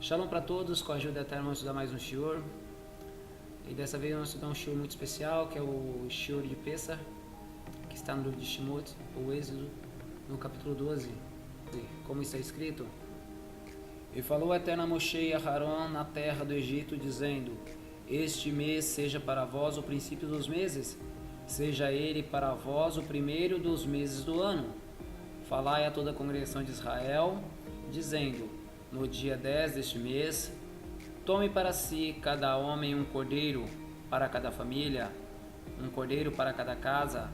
Shalom para todos, com a ajuda eterna vamos estudar mais um shiur. E dessa vez vamos estudar um shiur muito especial, que é o shiur de Pessah, que está no livro de Shemot, o Êxodo, no capítulo 12. Como está escrito: E falou a Eterna a Moshe e a Aharon na terra do Egito, dizendo: Este mês seja para vós o princípio dos meses, seja ele para vós o primeiro dos meses do ano. Falai a toda a congregação de Israel, dizendo: No dia 10 deste mês, tome para si cada homem um cordeiro para cada família, um cordeiro para cada casa.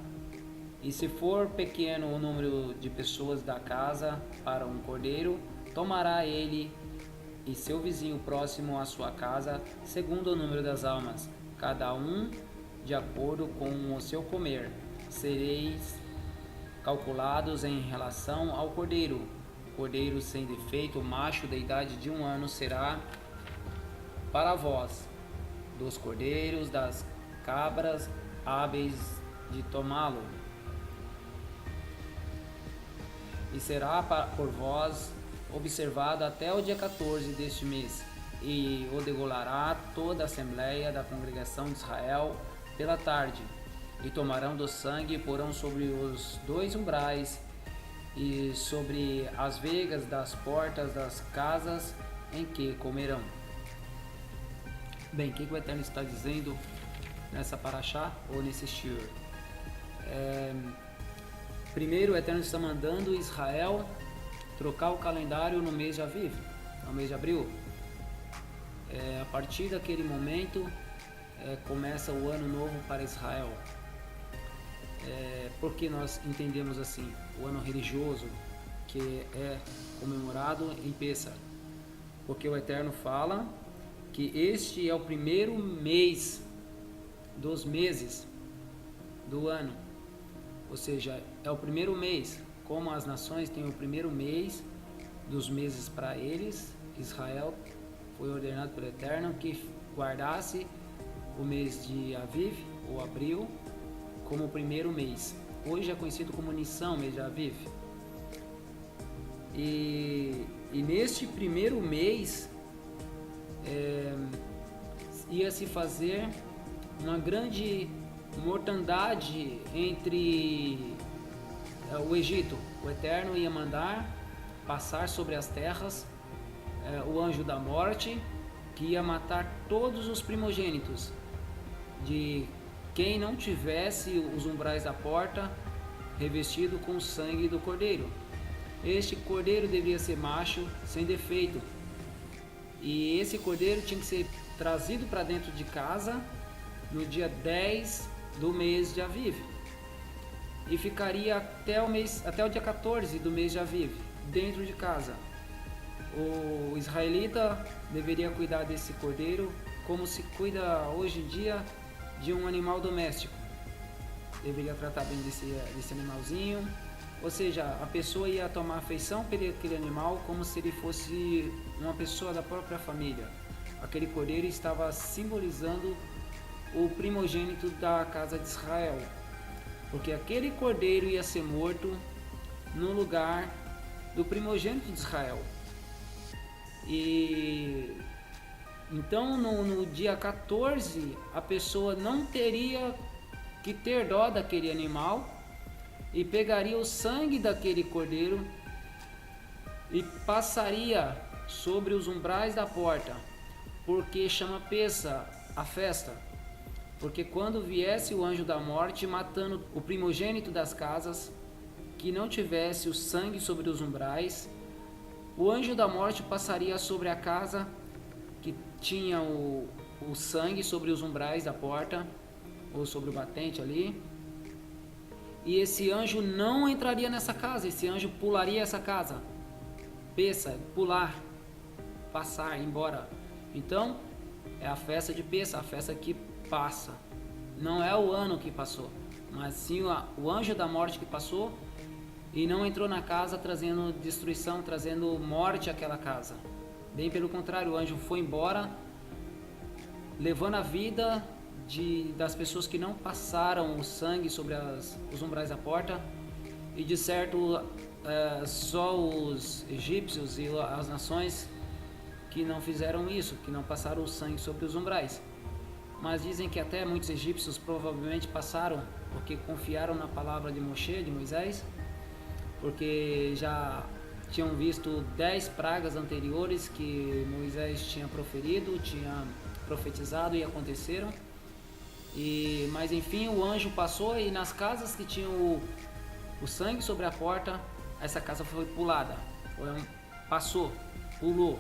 E se for pequeno o número de pessoas da casa para um cordeiro, tomará ele e seu vizinho próximo à sua casa, segundo o número das almas, cada um de acordo com o seu comer. Sereis calculados em relação ao cordeiro. Cordeiro sem defeito, macho da idade de 1 ano, será para vós. Dos cordeiros, das cabras, hábeis de tomá-lo. E será por vós observado até o dia 14 deste mês, e o degolará toda a assembleia da congregação de Israel pela tarde, e tomarão do sangue e porão sobre os 2 umbrais e sobre as vegas das portas das casas em que comerão. Bem, o que o Eterno está dizendo nessa paraxá ou nesse shiur? Primeiro, o Eterno está mandando Israel trocar o calendário no mês de Aviv, no mês de abril. A partir daquele momento começa o ano novo para Israel. Porque nós entendemos assim, o ano religioso que é comemorado em Pessah? Porque o Eterno fala que este é o primeiro mês dos meses do ano, ou seja, é o primeiro mês, como as nações têm o primeiro mês dos meses para eles. Israel foi ordenado pelo Eterno que guardasse o mês de Aviv, ou abril, como o primeiro mês. Hoje é conhecido como Nissan, mês de Aviv. E neste primeiro mês ia se fazer uma grande mortandade entre o Egito. O Eterno ia mandar passar sobre as terras o anjo da morte, que ia matar todos os primogênitos de quem não tivesse os umbrais da porta revestido com o sangue do cordeiro. Este cordeiro deveria ser macho, sem defeito, e esse cordeiro tinha que ser trazido para dentro de casa no dia 10 do mês de Aviv, e ficaria até o dia 14 do mês de Aviv dentro de casa. O israelita deveria cuidar desse cordeiro como se cuida hoje em dia de um animal doméstico. Deveria tratar bem desse animalzinho, ou seja, a pessoa ia tomar afeição por aquele animal como se ele fosse uma pessoa da própria família. Aquele cordeiro estava simbolizando o primogênito da casa de Israel, porque aquele cordeiro ia ser morto no lugar do primogênito de Israel. E então no dia 14 a pessoa não teria que ter dó daquele animal e pegaria o sangue daquele cordeiro e passaria sobre os umbrais da porta, porque chama Pessah a festa. Porque quando viesse o anjo da morte matando o primogênito das casas que não tivesse o sangue sobre os umbrais, o anjo da morte passaria sobre a casa que tinha o sangue sobre os umbrais da porta, ou sobre o batente ali, e esse anjo não entraria nessa casa, esse anjo pularia essa casa. Pessah, pular, passar, embora. Então, é a festa de Pessah, a festa que passa. Não é o ano que passou, mas sim o anjo da morte que passou e não entrou na casa trazendo destruição, trazendo morte àquela casa. Bem pelo contrário, o anjo foi embora, levando a vida das pessoas que não passaram o sangue sobre os umbrais da porta. E de certo só os egípcios e as nações que não fizeram isso, que não passaram o sangue sobre os umbrais. Mas dizem que até muitos egípcios provavelmente passaram, porque confiaram na palavra de Moisés, porque já tinham visto 10 pragas anteriores que Moisés tinha proferido, tinha profetizado e aconteceram. Mas enfim, o anjo passou e nas casas que tinham o sangue sobre a porta, essa casa foi pulada, passou, pulou.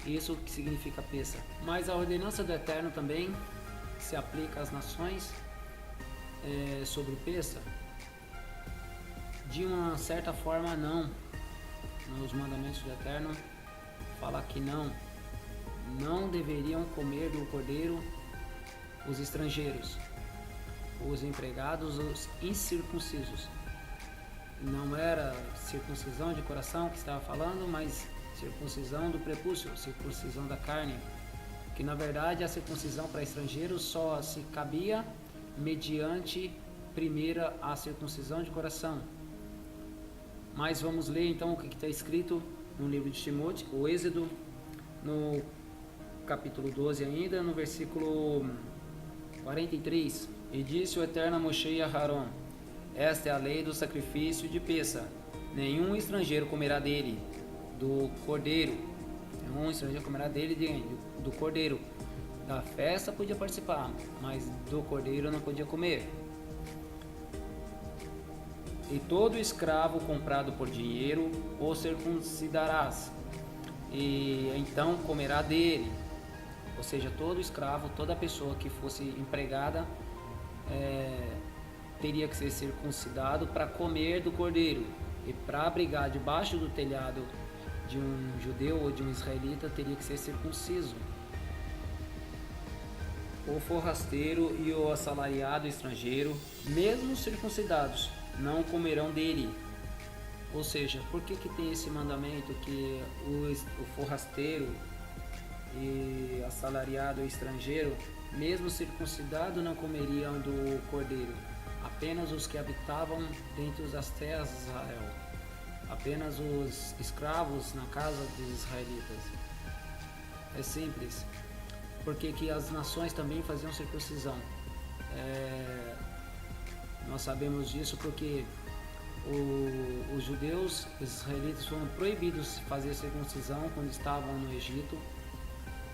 Isso que significa Pessa. Mas a ordenança do Eterno também se aplica às nações sobre Pessa. De uma certa forma, não. Nos mandamentos do Eterno fala que não deveriam comer do cordeiro os estrangeiros, os empregados, os incircuncisos. Não era circuncisão de coração que estava falando, mas circuncisão do prepúcio, circuncisão da carne, que na verdade a circuncisão para estrangeiros só se cabia mediante primeira a circuncisão de coração. Mas vamos ler então o que está escrito no livro de Timóteo, o Êxodo, no capítulo 12 ainda, no versículo 43. E disse o Eterno a Moshe e a Aarão: esta é a lei do sacrifício de Pessa. Nenhum estrangeiro comerá dele, do cordeiro. Nenhum estrangeiro comerá dele, do cordeiro. Da festa podia participar, mas do cordeiro não podia comer. E todo escravo comprado por dinheiro o circuncidarás, e então comerá dele. Ou seja, todo escravo, toda pessoa que fosse empregada teria que ser circuncidado para comer do cordeiro. E para abrigar debaixo do telhado de um judeu ou de um israelita teria que ser circunciso. O forrasteiro e o assalariado estrangeiro, mesmo circuncidados, não comerão dele. Ou seja, por que tem esse mandamento que o forrasteiro e assalariado estrangeiro, mesmo circuncidado, não comeriam do cordeiro? Apenas os que habitavam dentro das terras de Israel, apenas os escravos na casa dos israelitas. É simples, porque que as nações também faziam circuncisão. Nós sabemos disso porque os judeus, os israelitas, foram proibidos de fazer circuncisão quando estavam no Egito,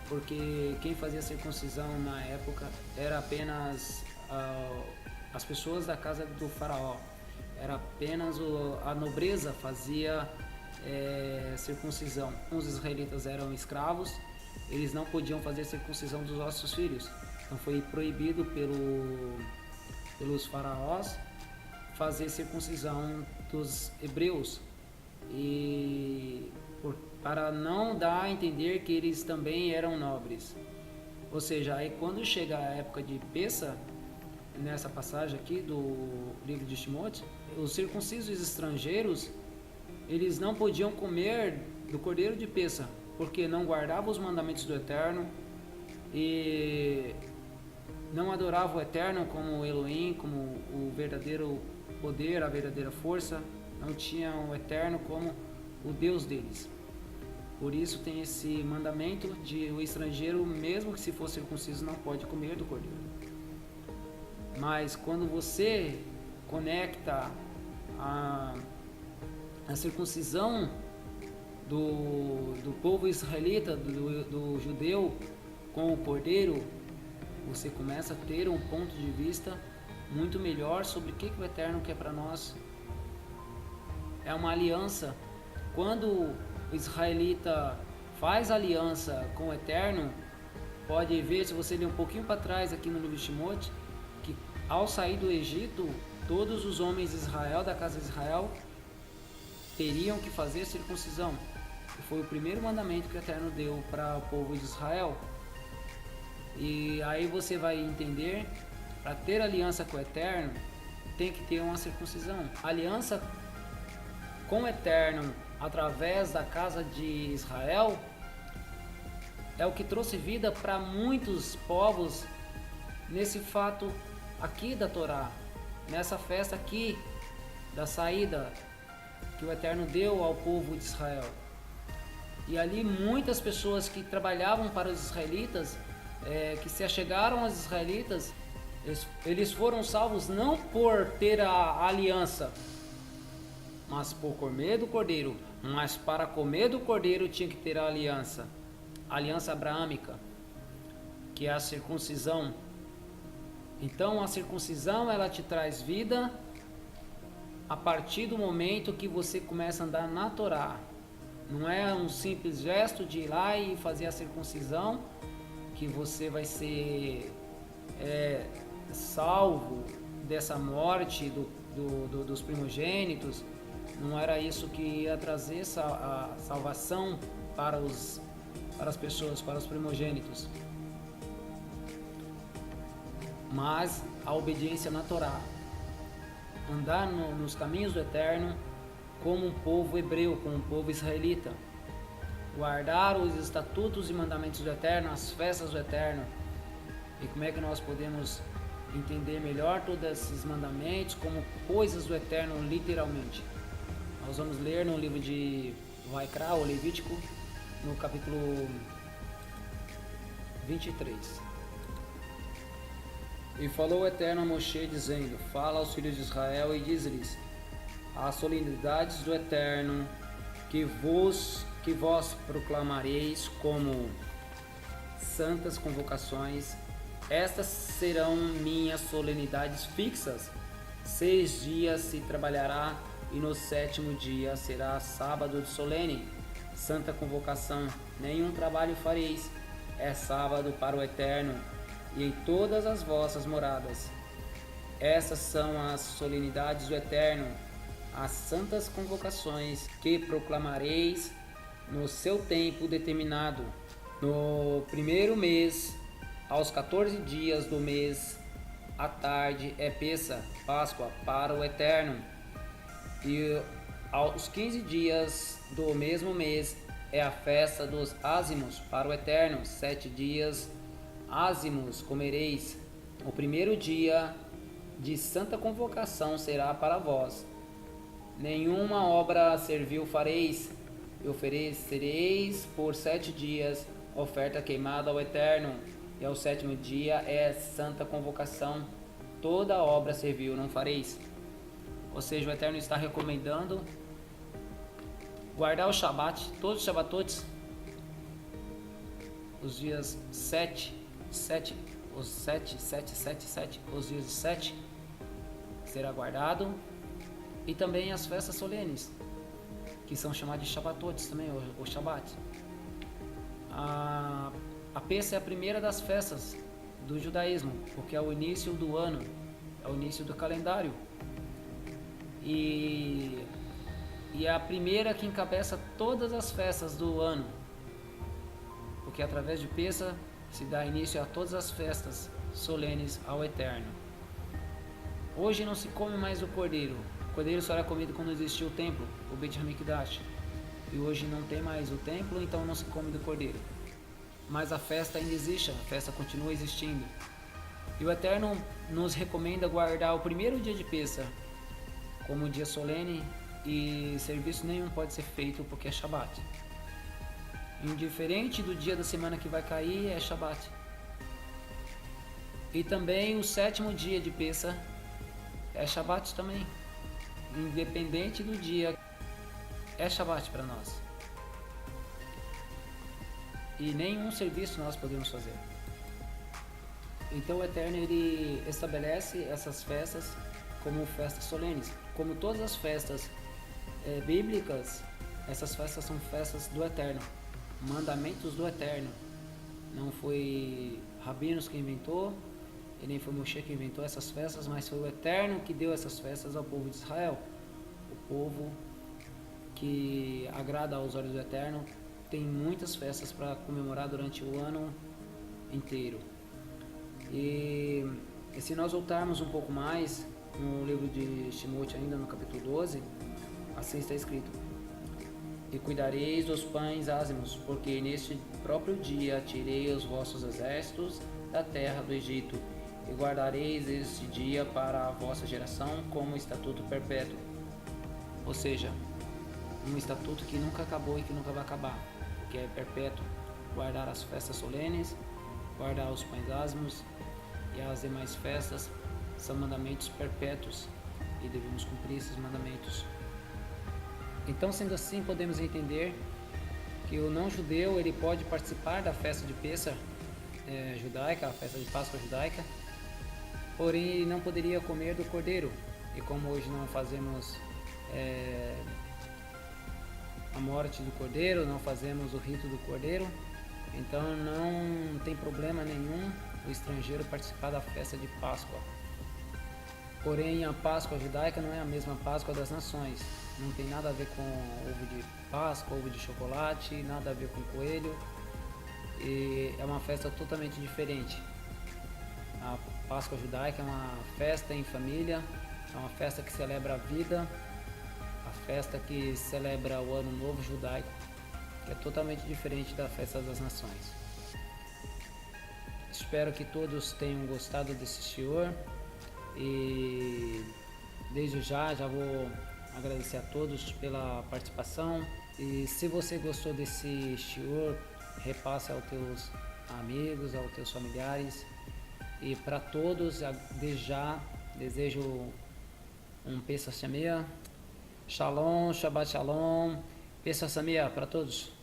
porque quem fazia circuncisão na época era apenas as pessoas da casa do faraó. Era apenas a nobreza fazia circuncisão. Os israelitas eram escravos, eles não podiam fazer circuncisão dos nossos filhos. Então foi proibido pelos faraós fazer circuncisão dos hebreus, para não dar a entender que eles também eram nobres. Ou seja, aí quando chega a época de Pessa, nessa passagem aqui do livro de Timóteo, os circuncisos estrangeiros, eles não podiam comer do cordeiro de Pessa, porque não guardavam os mandamentos do Eterno e não adoravam o Eterno como Elohim, como o verdadeiro poder, a verdadeira força. Não tinham o Eterno como o Deus deles. Por isso tem esse mandamento de o estrangeiro, mesmo que se for circunciso, não pode comer do cordeiro. Mas quando você conecta a circuncisão do povo israelita, do judeu, com o cordeiro, você começa a ter um ponto de vista muito melhor sobre o que o Eterno quer para nós. É uma aliança. Quando o israelita faz aliança com o Eterno, pode ver, se você ler um pouquinho para trás aqui no livro de Timóteo, que ao sair do Egito, todos os homens de Israel, da casa de Israel, teriam que fazer circuncisão. E foi o primeiro mandamento que o Eterno deu para o povo de Israel. E aí você vai entender, para ter aliança com o Eterno, tem que ter uma circuncisão. A aliança com o Eterno, através da casa de Israel, é o que trouxe vida para muitos povos nesse fato aqui da Torá, nessa festa aqui da saída que o Eterno deu ao povo de Israel. E ali muitas pessoas que trabalhavam para os israelitas, que se achegaram aos israelitas, eles foram salvos não por ter a aliança, mas por comer do cordeiro. Mas para comer do cordeiro tinha que ter a aliança abraâmica, que é a circuncisão. Então a circuncisão, ela te traz vida a partir do momento que você começa a andar na Torá. Não é um simples gesto de ir lá e fazer a circuncisão que você vai ser salvo dessa morte dos primogênitos. Não era isso que ia trazer a salvação para as pessoas, para os primogênitos, mas a obediência na Torá, andar nos caminhos do Eterno como um povo hebreu, como um povo israelita, guardar os estatutos e mandamentos do Eterno, as festas do Eterno. E como é que nós podemos entender melhor todos esses mandamentos como coisas do Eterno, literalmente? Nós vamos ler no livro de Vaikra, ou Levítico, no capítulo 23. E falou o Eterno a Moshe, dizendo: fala aos filhos de Israel e diz-lhes: as solenidades do Eterno que vós proclamareis como santas convocações, estas serão minhas solenidades fixas. 6 dias se trabalhará, e no 7º dia será sábado de solene, santa convocação. Nenhum trabalho fareis, é sábado para o Eterno, e em todas as vossas moradas. Essas são as solenidades do Eterno, as santas convocações que proclamareis no seu tempo determinado. No 1º mês, aos 14 dias do mês, à tarde é Pêssah, Páscoa para o Eterno. E aos 15 dias do mesmo mês é a festa dos ázimos para o Eterno. 7 dias ázimos comereis. O 1º dia de santa convocação será para vós. Nenhuma obra servil fareis, e oferecereis por 7 dias oferta queimada ao Eterno. E ao 7º dia é santa convocação. Toda obra servil não fareis. Ou seja, o Eterno está recomendando guardar o Shabat, todos os Shabatotes, os dias 7, os dias de 7 será guardado, e também as festas solenes, que são chamadas de Shabatotes também, o Shabat. A Pêssah é a primeira das festas do judaísmo, porque é o início do ano, é o início do calendário. E é a primeira que encabeça todas as festas do ano, porque através de Pêssah se dá início a todas as festas solenes ao Eterno. Hoje não se come mais o cordeiro. O cordeiro só era comido quando existia o templo, o Beit HaMikdash. E hoje não tem mais o templo, então não se come do cordeiro. Mas a festa ainda existe, a festa continua existindo. E o Eterno nos recomenda guardar o 1º dia de Pêssah como um dia solene, e serviço nenhum pode ser feito porque é Shabat. Indiferente do dia da semana que vai cair, é Shabat. E também o 7º dia de Pêssah é Shabat também. Independente do dia, é Shabat para nós. E nenhum serviço nós podemos fazer. Então o Eterno, ele estabelece essas festas como festas solenes. Como todas as festas bíblicas, essas festas são festas do Eterno, mandamentos do Eterno. Não foi rabinos que inventou, e nem foi Moshe que inventou essas festas, mas foi o Eterno que deu essas festas ao povo de Israel. O povo que agrada aos olhos do Eterno tem muitas festas para comemorar durante o ano inteiro. E se nós voltarmos um pouco mais no livro de Shemot, ainda no capítulo 12, assim está escrito: e cuidareis dos pães ázimos, porque neste próprio dia tirei os vossos exércitos da terra do Egito, e guardareis este dia para a vossa geração como estatuto perpétuo. Ou seja, um estatuto que nunca acabou e que nunca vai acabar. que é perpétuo, guardar as festas solenes, guardar os pães ázimos e as demais festas, são mandamentos perpétuos e devemos cumprir esses mandamentos. Então, sendo assim, podemos entender que o não-judeu ele pode participar da festa de Pêssar judaica, a festa de Páscoa judaica, porém ele não poderia comer do cordeiro. E como hoje não fazemos a morte do cordeiro, não fazemos o rito do cordeiro, então não tem problema nenhum o estrangeiro participar da festa de Páscoa. Porém, a Páscoa judaica não é a mesma Páscoa das nações. Não tem nada a ver com ovo de Páscoa, ovo de chocolate, nada a ver com coelho. E é uma festa totalmente diferente. A Páscoa judaica é uma festa em família, é uma festa que celebra a vida, a festa que celebra o Ano Novo judaico, que é totalmente diferente da festa das nações. Espero que todos tenham gostado desse shiur e desde já vou agradecer a todos pela participação. E se você gostou desse shiur, repasse aos teus amigos, aos teus familiares. E para todos, desde já, desejo um Pessach Sameach, Shalom, Shabbat Shalom, Pessach Sameach para todos.